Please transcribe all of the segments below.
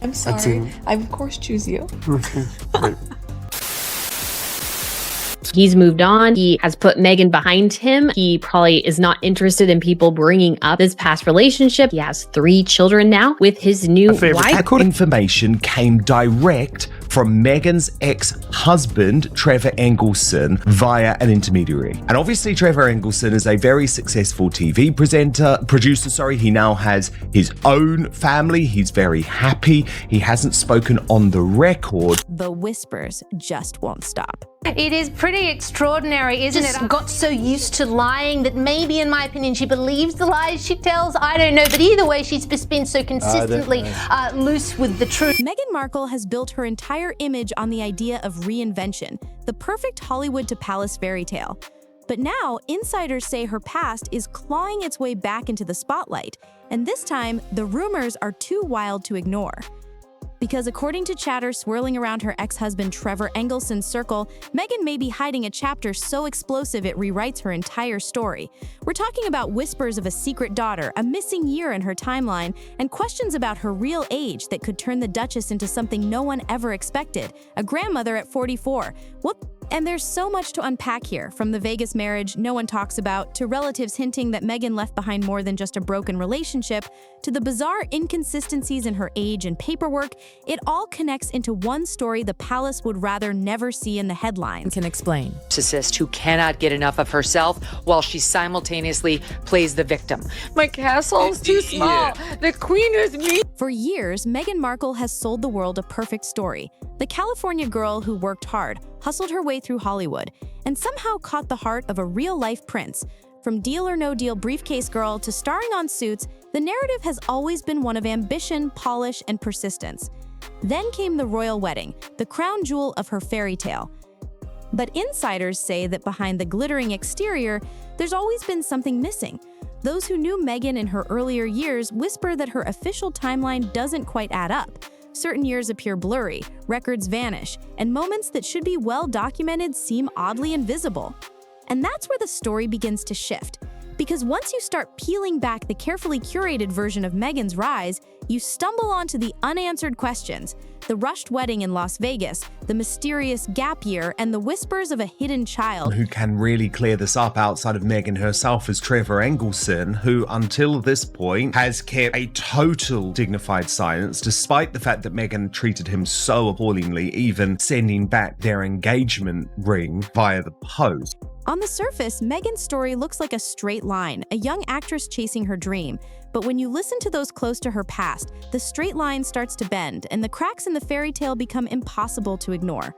I'm sorry. I of course choose you. Okay, great. He's moved on. He has put Meghan behind him. He probably is not interested in people bringing up his past relationship. He has 3 children now with his new wife. Information came direct from Meghan's ex-husband, Trevor Engelson, via an intermediary. And obviously Trevor Engelson is a very successful TV producer. He now has his own family. He's very happy. He hasn't spoken on the record. The whispers just won't stop. It is pretty extraordinary, isn't it? I got so used to lying that maybe, in my opinion, she believes the lies she tells. I don't know, but either way, she's just been so consistently loose with the truth. Meghan Markle has built her entire image on the idea of reinvention, the perfect Hollywood to palace fairy tale. But now, insiders say her past is clawing its way back into the spotlight, and this time, the rumors are too wild to ignore. Because according to chatter swirling around her ex-husband Trevor Engelson's circle, Meghan may be hiding a chapter so explosive it rewrites her entire story. We're talking about whispers of a secret daughter, a missing year in her timeline, and questions about her real age that could turn the Duchess into something no one ever expected, a grandmother at 44. Whoop! And there's so much to unpack here, from the Vegas marriage no one talks about, to relatives hinting that Meghan left behind more than just a broken relationship, to the bizarre inconsistencies in her age and paperwork. It all connects into one story the palace would rather never see in the headlines. Can explain. Narcissist who cannot get enough of herself while she simultaneously plays the victim. My castle's too small. The queen is me. For years, Meghan Markle has sold the world a perfect story. The California girl who worked hard, hustled her way through Hollywood, and somehow caught the heart of a real-life prince. From Deal or No Deal briefcase girl to starring on Suits, the narrative has always been one of ambition, polish, and persistence. Then came the royal wedding, the crown jewel of her fairy tale. But insiders say that behind the glittering exterior, there's always been something missing. Those who knew Meghan in her earlier years whisper that her official timeline doesn't quite add up. Certain years appear blurry, records vanish, and moments that should be well documented seem oddly invisible. And that's where the story begins to shift. Because once you start peeling back the carefully curated version of Meghan's rise, you stumble onto the unanswered questions: the rushed wedding in Las Vegas, the mysterious gap year, and the whispers of a hidden child. Who can really clear this up outside of Meghan herself is Trevor Engelson, who until this point has kept a total dignified silence, despite the fact that Meghan treated him so appallingly, even sending back their engagement ring via the post. On the surface, Meghan's story looks like a straight line, a young actress chasing her dream. But when you listen to those close to her past, the straight line starts to bend, and the cracks in the fairy tale become impossible to ignore.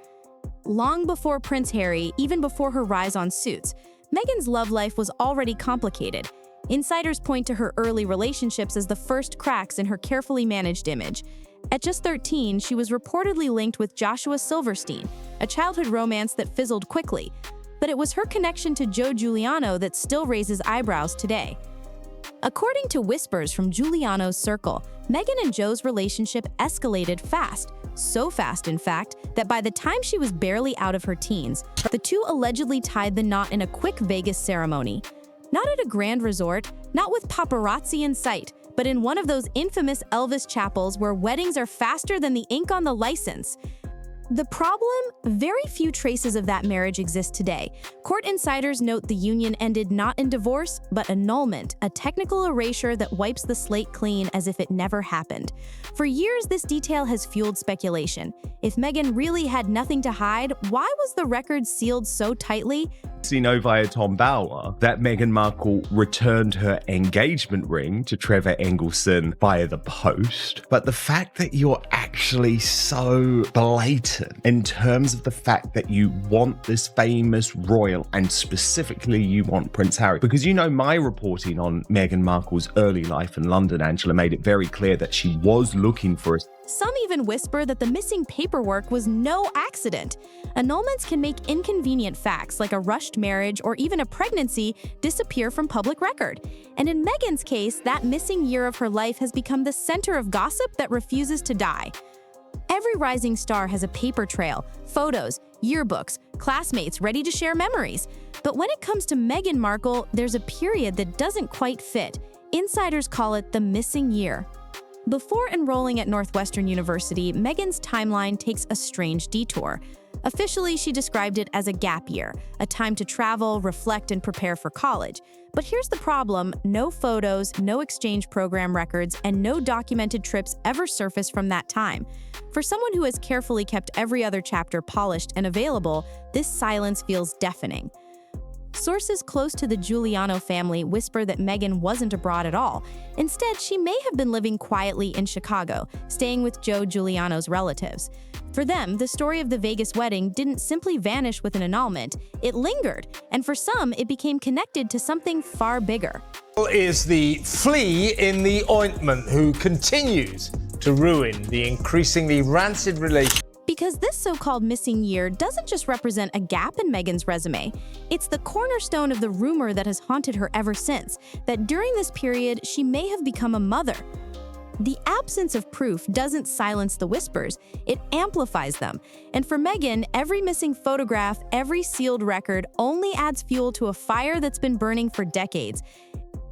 Long before Prince Harry, even before her rise on Suits, Meghan's love life was already complicated. Insiders point to her early relationships as the first cracks in her carefully managed image. At just 13, she was reportedly linked with Joshua Silverstein, a childhood romance that fizzled quickly. But it was her connection to Joe Giuliano that still raises eyebrows today. According to whispers from Giuliano's circle, Meghan and Joe's relationship escalated fast. So fast, in fact, that by the time she was barely out of her teens, the two allegedly tied the knot in a quick Vegas ceremony. Not at a grand resort, not with paparazzi in sight, but in one of those infamous Elvis chapels where weddings are faster than the ink on the license. The problem? Very few traces of that marriage exist today. Court insiders note the union ended not in divorce, but annulment, a technical erasure that wipes the slate clean as if it never happened. For years, this detail has fueled speculation. If Meghan really had nothing to hide, why was the record sealed so tightly? We know via Tom Bower that Meghan Markle returned her engagement ring to Trevor Engelson via the post. But the fact that you're actually so blatant in terms of the fact that you want this famous royal, and specifically you want Prince Harry, because you know my reporting on Meghan Markle's early life in London, Angela, made it very clear that she was looking for a... Some even whisper that the missing paperwork was no accident. Annulments can make inconvenient facts like a rushed marriage or even a pregnancy disappear from public record. And in Meghan's case, that missing year of her life has become the center of gossip that refuses to die. Every rising star has a paper trail, photos, yearbooks, classmates ready to share memories. But when it comes to Meghan Markle, there's a period that doesn't quite fit. Insiders call it the missing year. Before enrolling at Northwestern University, Meghan's timeline takes a strange detour. Officially, she described it as a gap year, a time to travel, reflect, and prepare for college. But here's the problem: no photos, no exchange program records, and no documented trips ever surfaced from that time. For someone who has carefully kept every other chapter polished and available, this silence feels deafening. Sources close to the Giuliano family whisper that Meghan wasn't abroad at all. Instead, she may have been living quietly in Chicago, staying with Joe Giuliano's relatives. For them, the story of the Vegas wedding didn't simply vanish with an annulment, it lingered, and for some, it became connected to something far bigger. Is the flea in the ointment who continues to ruin the increasingly rancid relationship. Because this so-called missing year doesn't just represent a gap in Meghan's resume, it's the cornerstone of the rumor that has haunted her ever since, that during this period, she may have become a mother. The absence of proof doesn't silence the whispers, it amplifies them. And for Meghan, every missing photograph, every sealed record only adds fuel to a fire that's been burning for decades.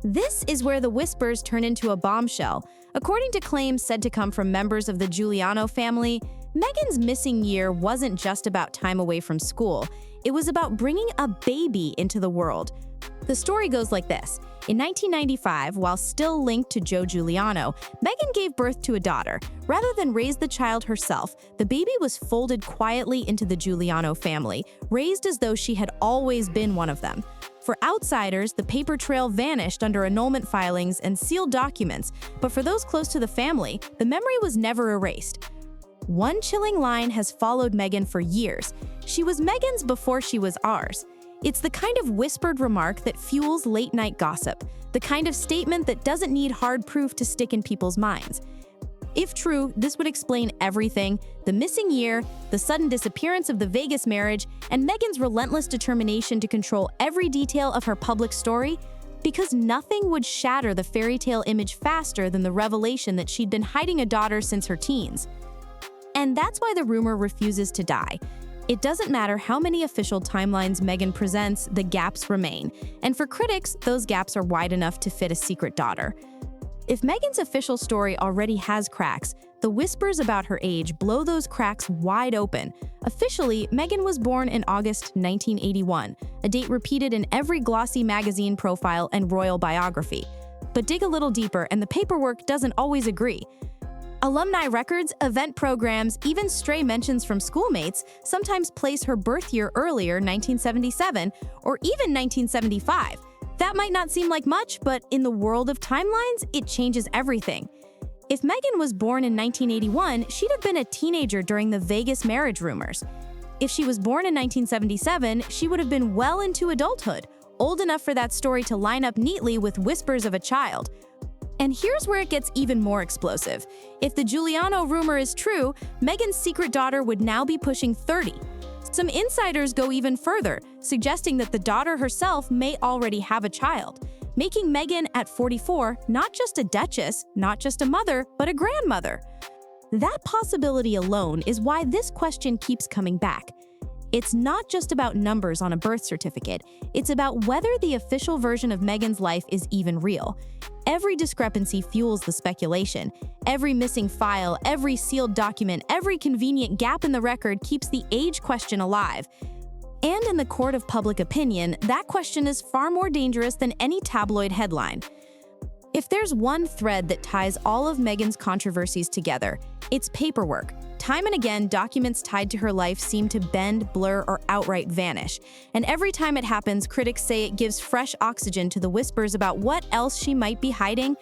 This is where the whispers turn into a bombshell. According to claims said to come from members of the Giuliano family, Meghan's missing year wasn't just about time away from school. It was about bringing a baby into the world. The story goes like this. In 1995, while still linked to Joe Giuliano, Meghan gave birth to a daughter. Rather than raise the child herself, the baby was folded quietly into the Giuliano family, raised as though she had always been one of them. For outsiders, the paper trail vanished under annulment filings and sealed documents, but for those close to the family, the memory was never erased. One chilling line has followed Meghan for years. She was Meghan's before she was ours. It's the kind of whispered remark that fuels late-night gossip, the kind of statement that doesn't need hard proof to stick in people's minds. If true, this would explain everything: the missing year, the sudden disappearance of the Vegas marriage, and Meghan's relentless determination to control every detail of her public story, because nothing would shatter the fairy tale image faster than the revelation that she'd been hiding a daughter since her teens. And that's why the rumor refuses to die. It doesn't matter how many official timelines Meghan presents, the gaps remain. And for critics, those gaps are wide enough to fit a secret daughter. If Meghan's official story already has cracks, the whispers about her age blow those cracks wide open. Officially, Meghan was born in August 1981, a date repeated in every glossy magazine profile and royal biography. But dig a little deeper, and the paperwork doesn't always agree. Alumni records, event programs, even stray mentions from schoolmates sometimes place her birth year earlier, 1977, or even 1975. That might not seem like much, but in the world of timelines, it changes everything. If Meghan was born in 1981, she'd have been a teenager during the Vegas marriage rumors. If she was born in 1977, she would have been well into adulthood, old enough for that story to line up neatly with whispers of a child. And here's where it gets even more explosive. If the Giuliano rumor is true, Meghan's secret daughter would now be pushing 30. Some insiders go even further, suggesting that the daughter herself may already have a child, making Meghan at 44 not just a duchess, not just a mother, but a grandmother. That possibility alone is why this question keeps coming back. It's not just about numbers on a birth certificate, it's about whether the official version of Meghan's life is even real. Every discrepancy fuels the speculation. Every missing file, every sealed document, every convenient gap in the record keeps the age question alive. And in the court of public opinion, that question is far more dangerous than any tabloid headline. If there's one thread that ties all of Meghan's controversies together, it's paperwork. Time and again, documents tied to her life seem to bend, blur, or outright vanish. And every time it happens, critics say it gives fresh oxygen to the whispers about what else she might be hiding.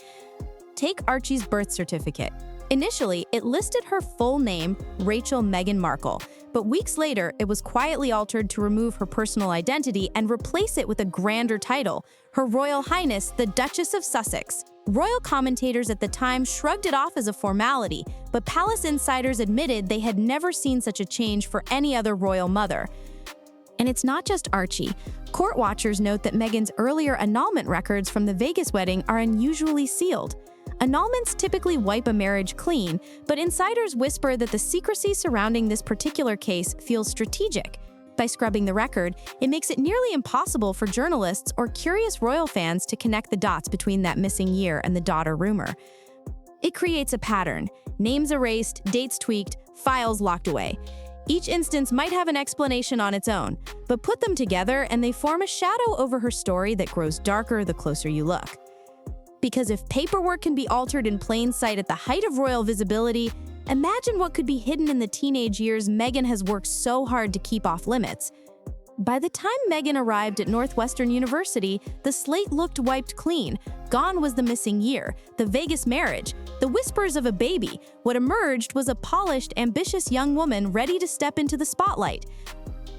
Take Archie's birth certificate. Initially, it listed her full name, Rachel Meghan Markle, but weeks later, it was quietly altered to remove her personal identity and replace it with a grander title, Her Royal Highness, the Duchess of Sussex. Royal commentators at the time shrugged it off as a formality, but palace insiders admitted they had never seen such a change for any other royal mother. And it's not just Archie. Court watchers note that Meghan's earlier annulment records from the Vegas wedding are unusually sealed. Annulments typically wipe a marriage clean, but insiders whisper that the secrecy surrounding this particular case feels strategic. By scrubbing the record, it makes it nearly impossible for journalists or curious royal fans to connect the dots between that missing year and the daughter rumor. It creates a pattern: names erased, dates tweaked, files locked away. Each instance might have an explanation on its own, but put them together and they form a shadow over her story that grows darker the closer you look. Because if paperwork can be altered in plain sight at the height of royal visibility, imagine what could be hidden in the teenage years Meghan has worked so hard to keep off limits. By the time Meghan arrived at Northwestern University, the slate looked wiped clean. Gone was the missing year, the Vegas marriage, the whispers of a baby. What emerged was a polished, ambitious young woman ready to step into the spotlight.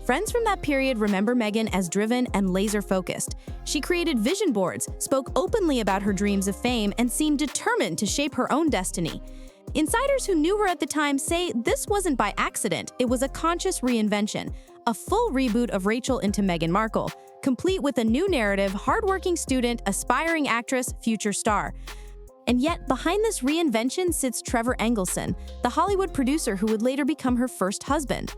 Friends from that period remember Meghan as driven and laser-focused. She created vision boards, spoke openly about her dreams of fame, and seemed determined to shape her own destiny. Insiders who knew her at the time say this wasn't by accident, it was a conscious reinvention, a full reboot of Rachel into Meghan Markle, complete with a new narrative, hardworking student, aspiring actress, future star. And yet, behind this reinvention sits Trevor Engelson, the Hollywood producer who would later become her first husband.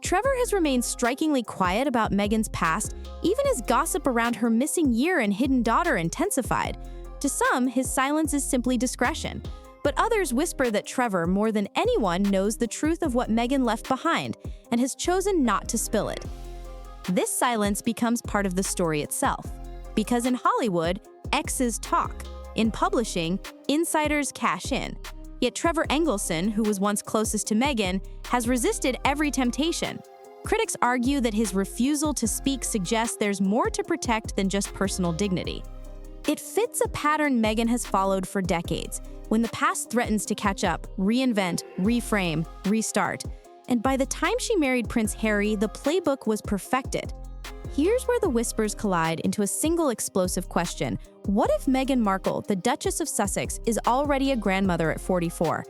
Trevor has remained strikingly quiet about Meghan's past, even as gossip around her missing year and hidden daughter intensified. To some, his silence is simply discretion. But others whisper that Trevor, more than anyone, knows the truth of what Meghan left behind and has chosen not to spill it. This silence becomes part of the story itself. Because in Hollywood, exes talk. In publishing, insiders cash in. Yet Trevor Engelson, who was once closest to Meghan, has resisted every temptation. Critics argue that his refusal to speak suggests there's more to protect than just personal dignity. It fits a pattern Meghan has followed for decades. When the past threatens to catch up, reinvent, reframe, restart. And by the time she married Prince Harry, the playbook was perfected. Here's where the whispers collide into a single explosive question. What if Meghan Markle, the Duchess of Sussex, is already a grandmother at 44?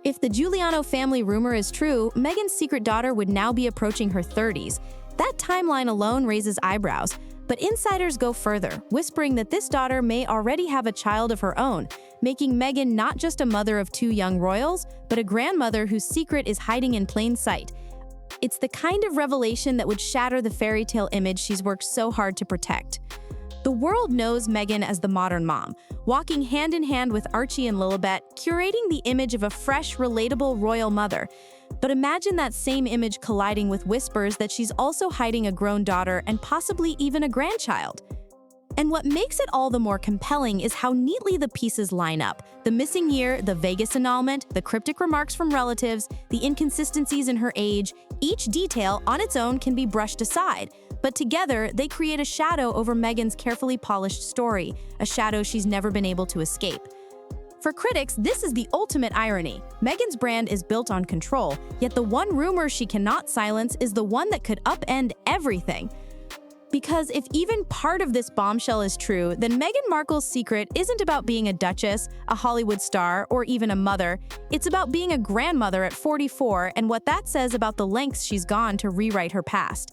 If the Giuliano family rumor is true, Meghan's secret daughter would now be approaching her 30s. That timeline alone raises eyebrows. But insiders go further, whispering that this daughter may already have a child of her own, making Meghan not just a mother of two young royals, but a grandmother whose secret is hiding in plain sight. It's the kind of revelation that would shatter the fairy tale image she's worked so hard to protect. The world knows Meghan as the modern mom, walking hand in hand with Archie and Lilibet, curating the image of a fresh, relatable royal mother. But imagine that same image colliding with whispers that she's also hiding a grown daughter and possibly even a grandchild. And what makes it all the more compelling is how neatly the pieces line up. The missing year, the Vegas annulment, the cryptic remarks from relatives, the inconsistencies in her age, each detail on its own can be brushed aside. But together, they create a shadow over Meghan's carefully polished story, a shadow she's never been able to escape. For critics, this is the ultimate irony. Meghan's brand is built on control, yet the one rumor she cannot silence is the one that could upend everything. Because if even part of this bombshell is true, then Meghan Markle's secret isn't about being a duchess, a Hollywood star, or even a mother. It's about being a grandmother at 44 and what that says about the lengths she's gone to rewrite her past.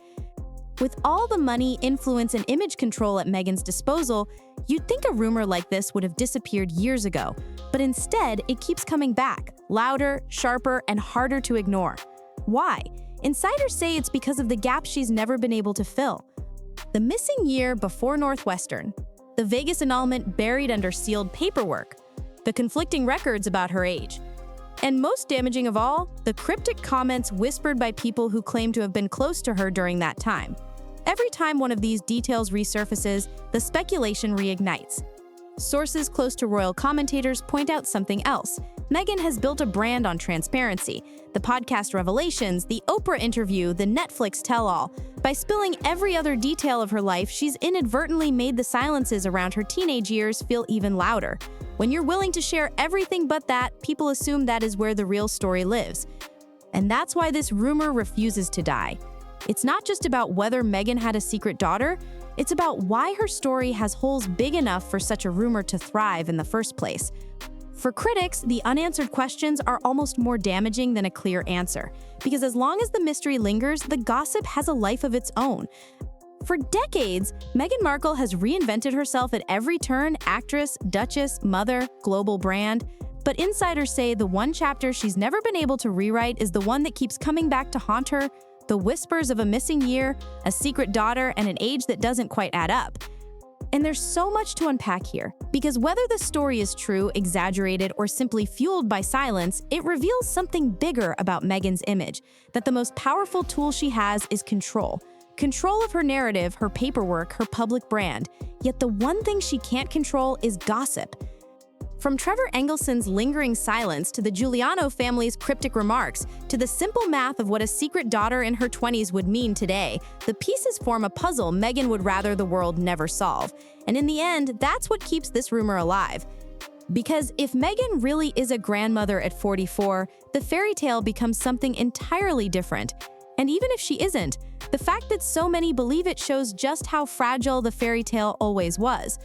With all the money, influence, and image control at Meghan's disposal, you'd think a rumor like this would have disappeared years ago. But instead, it keeps coming back, louder, sharper, and harder to ignore. Why? Insiders say it's because of the gaps she's never been able to fill. The missing year before Northwestern, the Vegas annulment buried under sealed paperwork, the conflicting records about her age, and most damaging of all, the cryptic comments whispered by people who claim to have been close to her during that time. Every time one of these details resurfaces, the speculation reignites. Sources close to royal commentators point out something else. Meghan has built a brand on transparency. The podcast revelations, the Oprah interview, the Netflix tell-all. By spilling every other detail of her life, she's inadvertently made the silences around her teenage years feel even louder. When you're willing to share everything but that, people assume that is where the real story lives. And that's why this rumor refuses to die. It's not just about whether Meghan had a secret daughter, it's about why her story has holes big enough for such a rumor to thrive in the first place. For critics, the unanswered questions are almost more damaging than a clear answer, because as long as the mystery lingers, the gossip has a life of its own. For decades, Meghan Markle has reinvented herself at every turn: actress, duchess, mother, global brand. But insiders say the one chapter she's never been able to rewrite is the one that keeps coming back to haunt her: the whispers of a missing year, a secret daughter, and an age that doesn't quite add up. And there's so much to unpack here, because whether the story is true, exaggerated, or simply fueled by silence, it reveals something bigger about Meghan's image, that the most powerful tool she has is control. Control of her narrative, her paperwork, her public brand. Yet the one thing she can't control is gossip. From Trevor Engelson's lingering silence to the Giuliano family's cryptic remarks, to the simple math of what a secret daughter in her 20s would mean today, the pieces form a puzzle Meghan would rather the world never solve. And in the end, that's what keeps this rumor alive. Because if Meghan really is a grandmother at 44, the fairy tale becomes something entirely different. And even if she isn't, the fact that so many believe it shows just how fragile the fairy tale always was.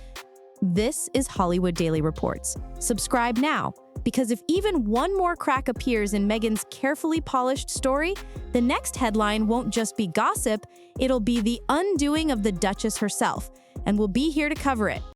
This is Hollywood Daily Reports. Subscribe now, because if even one more crack appears in Meghan's carefully polished story, the next headline won't just be gossip, it'll be the undoing of the Duchess herself, and we'll be here to cover it.